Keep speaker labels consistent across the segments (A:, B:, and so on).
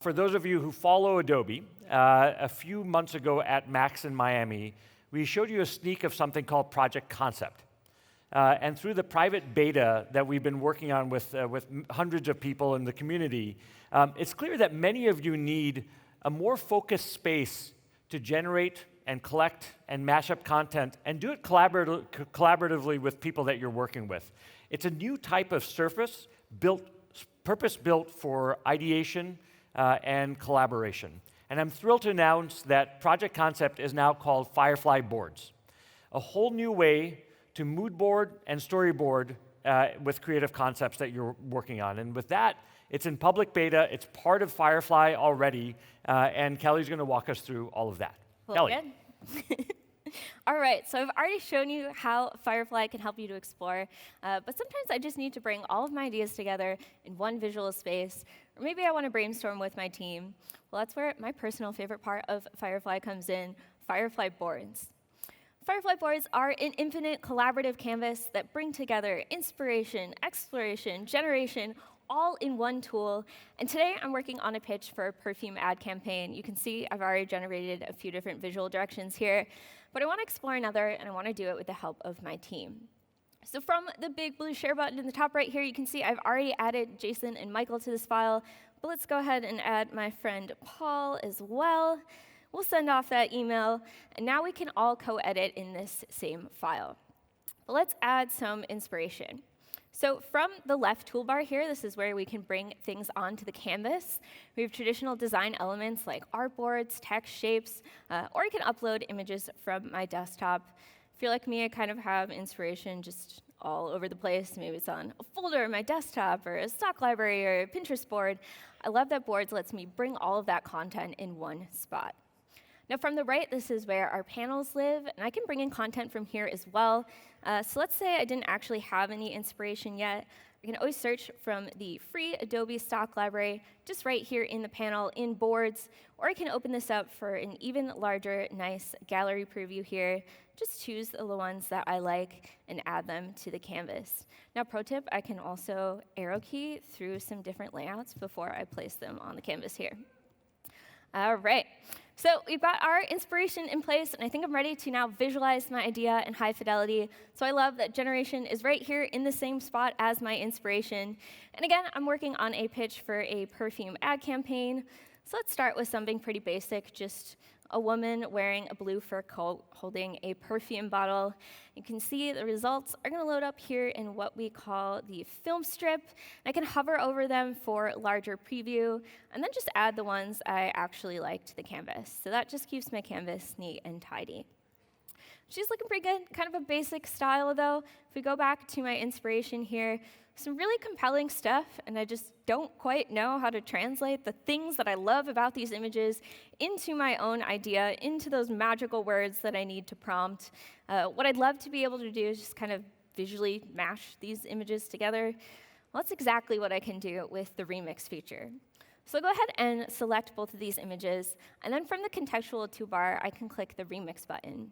A: For those of you who follow Adobe, a few months ago at Max in Miami, we showed you a sneak of something called Project Concept. And through the private beta that we've been working on with hundreds of people in the community, it's clear that many of you need a more focused space to generate and collect and mash up content and do it collaboratively with people that you're working with. It's a new type of surface purpose-built for ideation and collaboration. And I'm thrilled to announce that Project Concept is now called Firefly Boards, a whole new way to mood board and storyboard with creative concepts that you're working on. And with that, it's in public beta, it's part of Firefly already, and Kelly's going to walk us through all of that.
B: Well,
A: Kelly.
B: good. All right, so I've already shown you how Firefly can help you to explore, but sometimes I just need to bring all of my ideas together in one visual space, or maybe I want to brainstorm with my team. Well, that's where my personal favorite part of Firefly comes in, Firefly Boards. Firefly Boards are an infinite collaborative canvas that bring together inspiration, exploration, generation, all in one tool. And today I'm working on a pitch for a perfume ad campaign. You can see I've already generated a few different visual directions here, but I want to explore another, and I want to do it with the help of my team. So from the big blue share button in the top right here, you can see I've already added Jason and Michael to this file, but let's go ahead and add my friend Paul as well. We'll send off that email, and now we can all co-edit in this same file. But let's add some inspiration. So from the left toolbar here, this is where we can bring things onto the canvas. We have traditional design elements like artboards, text shapes, or you can upload images from my desktop. If you're like me, I kind of have inspiration just all over the place. Maybe it's on a folder on my desktop, or a stock library, or a Pinterest board. I love that Boards lets me bring all of that content in one spot. Now from the right, this is where our panels live, and I can bring in content from here as well. So let's say I didn't actually have any inspiration yet. I can always search from the free Adobe stock library, just right here in the panel in Boards, or I can open this up for an even larger, nice gallery preview here. Just choose the ones that I like and add them to the canvas. Now, pro tip, I can also arrow key through some different layouts before I place them on the canvas here. All right, so we've got our inspiration in place, and I think I'm ready to now visualize my idea in high fidelity. So I love that generation is right here in the same spot as my inspiration. And again, I'm working on a pitch for a perfume ad campaign. So let's start with something pretty basic, just a woman wearing a blue fur coat holding a perfume bottle. You can see the results are going to load up here in what we call the film strip. I can hover over them for larger preview, and then just add the ones I actually like to the canvas. So that just keeps my canvas neat and tidy. She's looking pretty good, kind of a basic style though. If we go back to my inspiration here, some really compelling stuff, and I just don't quite know how to translate the things that I love about these images into my own idea, into those magical words that I need to prompt. What I'd love to be able to do is just kind of visually mash these images together. Well, that's exactly what I can do with the remix feature. So go ahead and select both of these images, and then from the contextual toolbar, I can click the remix button.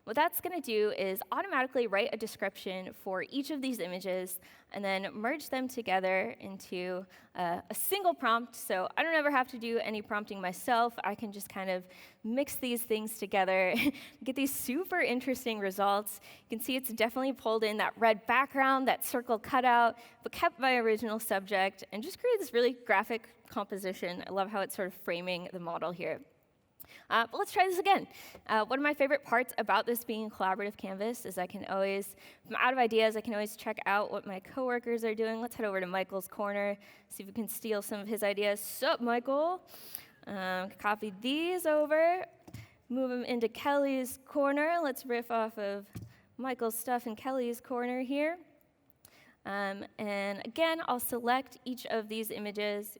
B: What that's going to do is automatically write a description for each of these images and then merge them together into a single prompt. So I don't ever have to do any prompting myself. I can just kind of mix these things together, get these super interesting results. You can see it's definitely pulled in that red background, that circle cutout, but kept my original subject, and just create this really graphic composition. I love how it's sort of framing the model here. But let's try this again. One of my favorite parts about this being a collaborative canvas is I can always, if I'm out of ideas, I can always check out what my coworkers are doing. Let's head over to Michael's corner, see if we can steal some of his ideas. Sup, Michael? Copy these over, move them into Kelly's corner. Let's riff off of Michael's stuff in Kelly's corner here. And again, I'll select each of these images.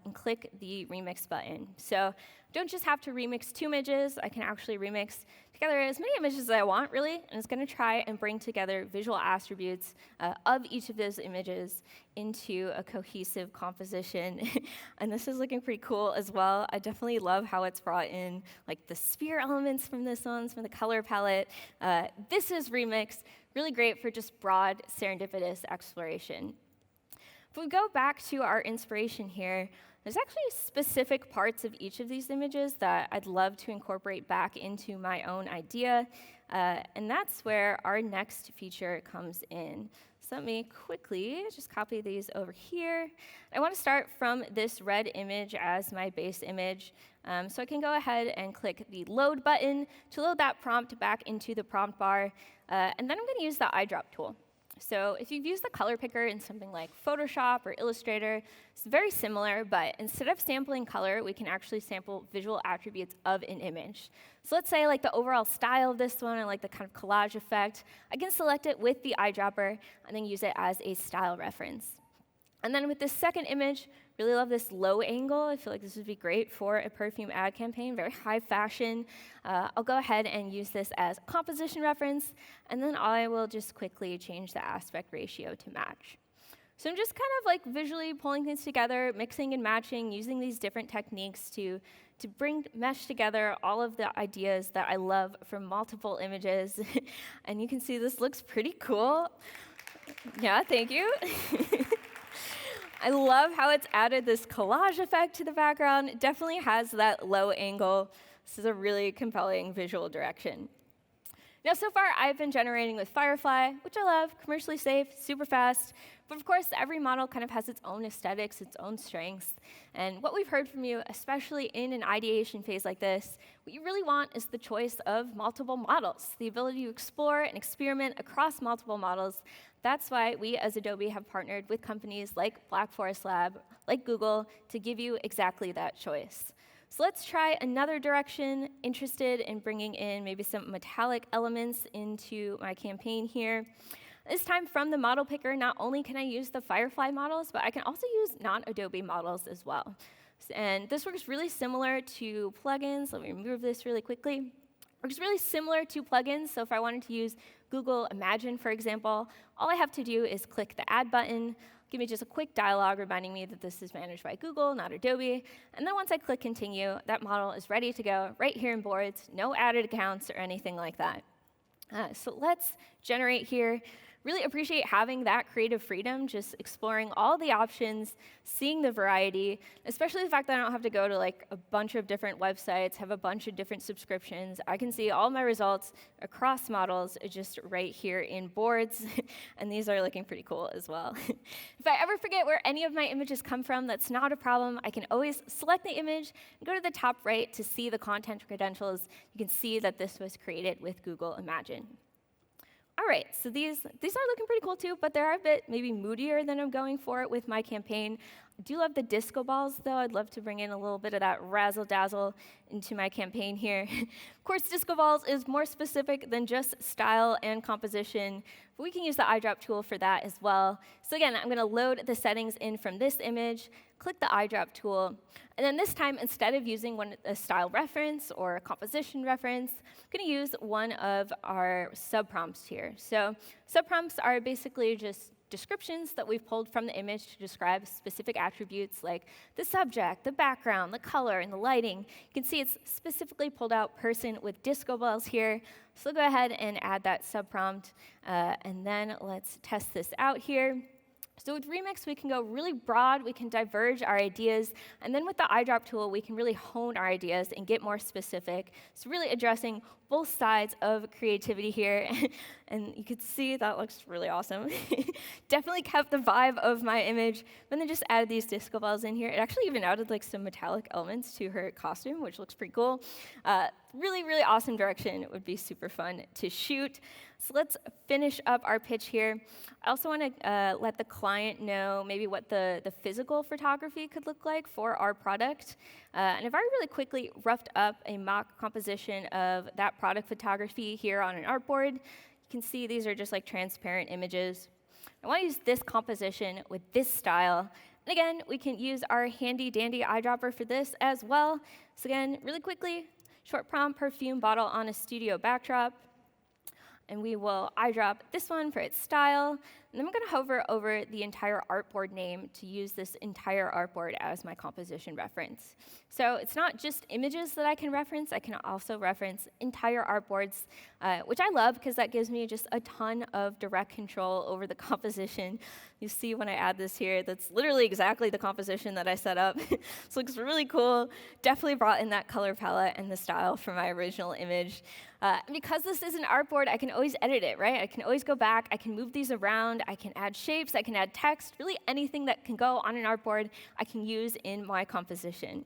B: And click the remix button. So don't just have to remix 2 images. I can actually remix together as many images as I want, really, and it's going to try and bring together visual attributes of each of those images into a cohesive composition. And this is looking pretty cool as well. I definitely love how it's brought in like the sphere elements from this one, from the color palette. This is remix, really great for just broad serendipitous exploration. If we go back to our inspiration here, there's actually specific parts of each of these images that I'd love to incorporate back into my own idea, and that's where our next feature comes in. So let me quickly just copy these over here. I want to start from this red image as my base image. So I can go ahead and click the load button to load that prompt back into the prompt bar. And then I'm going to use the eyedrop tool. So if you've used the color picker in something like Photoshop or Illustrator, it's very similar, but instead of sampling color, we can actually sample visual attributes of an image. So let's say like the overall style of this one, or like the kind of collage effect, I can select it with the eyedropper and then use it as a style reference. And then with this second image, really love this low angle. I feel like this would be great for a perfume ad campaign, very high fashion. I'll go ahead and use this as a composition reference, and then I will just quickly change the aspect ratio to match. So I'm just kind of like visually pulling things together, mixing and matching, using these different techniques to mesh together all of the ideas that I love from multiple images. And you can see this looks pretty cool. Yeah, thank you. I love how it's added this collage effect to the background. It definitely has that low angle. This is a really compelling visual direction. Now, so far, I've been generating with Firefly, which I love, commercially safe, super fast. But of course, every model kind of has its own aesthetics, its own strengths. And what we've heard from you, especially in an ideation phase like this, what you really want is the choice of multiple models, the ability to explore and experiment across multiple models. That's why we as Adobe have partnered with companies like Black Forest Lab, like Google, to give you exactly that choice. So let's try another direction, interested in bringing in maybe some metallic elements into my campaign here. This time from the model picker, not only can I use the Firefly models, but I can also use non-Adobe models as well. And this works really similar to plugins. Let me remove this really quickly. Works really similar to plugins. So if I wanted to use Google Imagen, for example, all I have to do is click the Add button, give me just a quick dialog reminding me that this is managed by Google, not Adobe. And then once I click Continue, that model is ready to go right here in Boards, no added accounts or anything like that. So let's generate here. Really appreciate having that creative freedom, just exploring all the options, seeing the variety, especially the fact that I don't have to go to like a bunch of different websites, have a bunch of different subscriptions. I can see all my results across models just right here in Boards, and these are looking pretty cool as well. If I ever forget where any of my images come from, that's not a problem. I can always select the image and go to the top right to see the content credentials. You can see that this was created with Google Imagen. All right, so these are looking pretty cool too, but they're a bit maybe moodier than I'm going for it with my campaign. I do love the disco balls, though. I'd love to bring in a little bit of that razzle-dazzle into my campaign here. Of course, disco balls is more specific than just style and composition, but we can use the eyedrop tool for that as well. So again, I'm going to load the settings in from this image, click the eyedrop tool, and then this time, instead of using a style reference or a composition reference, I'm going to use one of our subprompts here. So subprompts are basically just descriptions that we've pulled from the image to describe specific attributes like the subject, the background, the color, and the lighting. You can see it's specifically pulled out person with disco balls here. So go ahead and add that subprompt, and then let's test this out here. So with Remix, we can go really broad, we can diverge our ideas, and then with the eyedrop tool, we can really hone our ideas and get more specific. So really addressing both sides of creativity here, and you can see that looks really awesome. Definitely kept the vibe of my image, but then just added these disco balls in here. It actually even added like some metallic elements to her costume, which looks pretty cool. Really, really awesome direction. It would be super fun to shoot. So let's finish up our pitch here. I also want to let the client know maybe what the physical photography could look like for our product. And I've already really quickly roughed up a mock composition of that product photography here on an artboard. You can see these are just like transparent images. I want to use this composition with this style. And again, we can use our handy dandy eyedropper for this as well. So again, really quickly, short prompt perfume bottle on a studio backdrop. And we will eyedrop this one for its style. And then I'm going to hover over the entire artboard name to use this entire artboard as my composition reference. So it's not just images that I can reference. I can also reference entire artboards, which I love because that gives me just a ton of direct control over the composition. You see when I add this here, that's literally exactly the composition that I set up. This looks really cool. Definitely brought in that color palette and the style from my original image. Because this is an artboard, I can always edit it, right? I can always go back, I can move these around, I can add shapes, I can add text, really anything that can go on an artboard, I can use in my composition.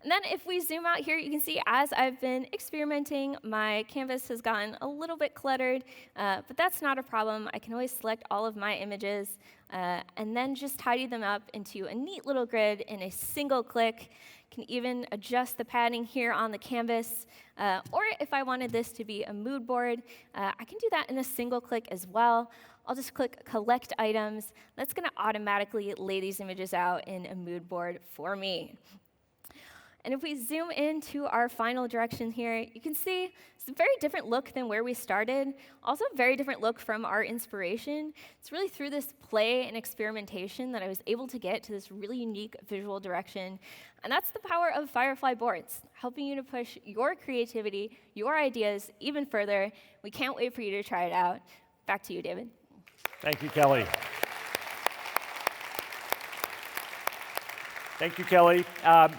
B: And then if we zoom out here, you can see as I've been experimenting, my canvas has gotten a little bit cluttered, but that's not a problem. I can always select all of my images and then just tidy them up into a neat little grid in a single click. Can even adjust the padding here on the canvas. Or if I wanted this to be a mood board, I can do that in a single click as well. I'll just click Collect Items. That's going to automatically lay these images out in a mood board for me. And if we zoom into our final direction here, you can see it's a very different look than where we started. Also a very different look from our inspiration. It's really through this play and experimentation that I was able to get to this really unique visual direction. And that's the power of Firefly boards, helping you to push your creativity, your ideas even further. We can't wait for you to try it out. Back to you, David.
A: Thank you, Kelly. Thank you, Kelly.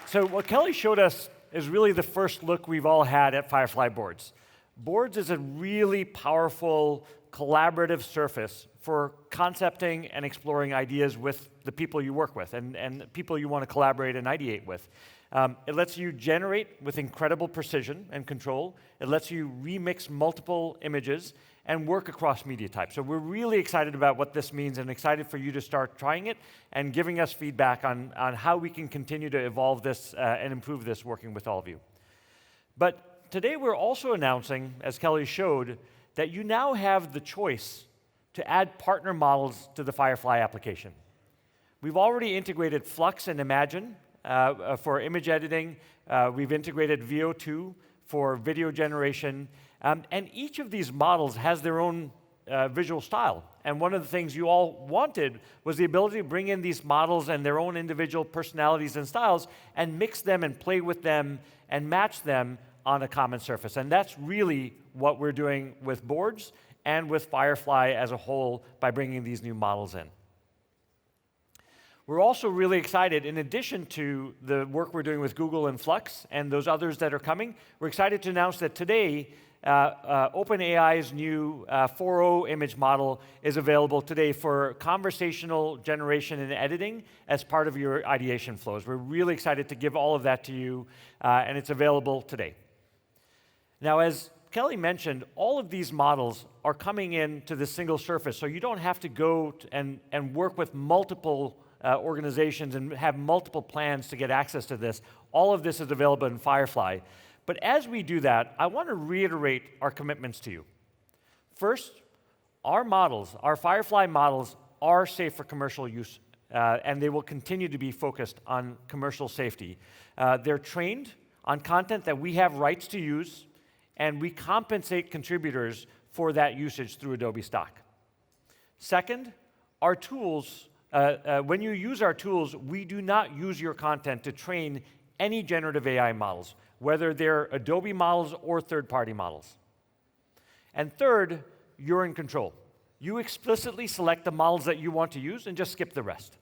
A: So what Kelly showed us is really the first look we've all had at Firefly boards. Boards is a really powerful collaborative surface for concepting and exploring ideas with the people you work with and people you want to collaborate and ideate with. It lets you generate with incredible precision and control. It lets you remix multiple images and work across media types. So we're really excited about what this means and excited for you to start trying it and giving us feedback on how we can continue to evolve this and improve this working with all of you. But today we're also announcing, as Kelly showed, that you now have the choice to add partner models to the Firefly application. We've already integrated Flux and Imagen for image editing. We've integrated Veo 2 for video generation. And each of these models has their own visual style. And one of the things you all wanted was the ability to bring in these models and their own individual personalities and styles and mix them and play with them and match them on a common surface. And that's really what we're doing with boards and with Firefly as a whole by bringing these new models in. We're also really excited, in addition to the work we're doing with Google and Flux and those others that are coming, we're excited to announce that today, OpenAI's new 4.0 image model is available today for conversational generation and editing as part of your ideation flows. We're really excited to give all of that to you, and it's available today. Now, as Kelly mentioned, all of these models are coming into this single surface, so you don't have to go and work with multiple organizations and have multiple plans to get access to this. All of this is available in Firefly. But as we do that, I want to reiterate our commitments to you. First, our models, our Firefly models, are safe for commercial use, and they will continue to be focused on commercial safety. They're trained on content that we have rights to use, and we compensate contributors for that usage through Adobe Stock. Second, our tools, when you use our tools, we do not use your content to train any generative AI models, whether they're Adobe models or third-party models. And third, you're in control. You explicitly select the models that you want to use and just skip the rest.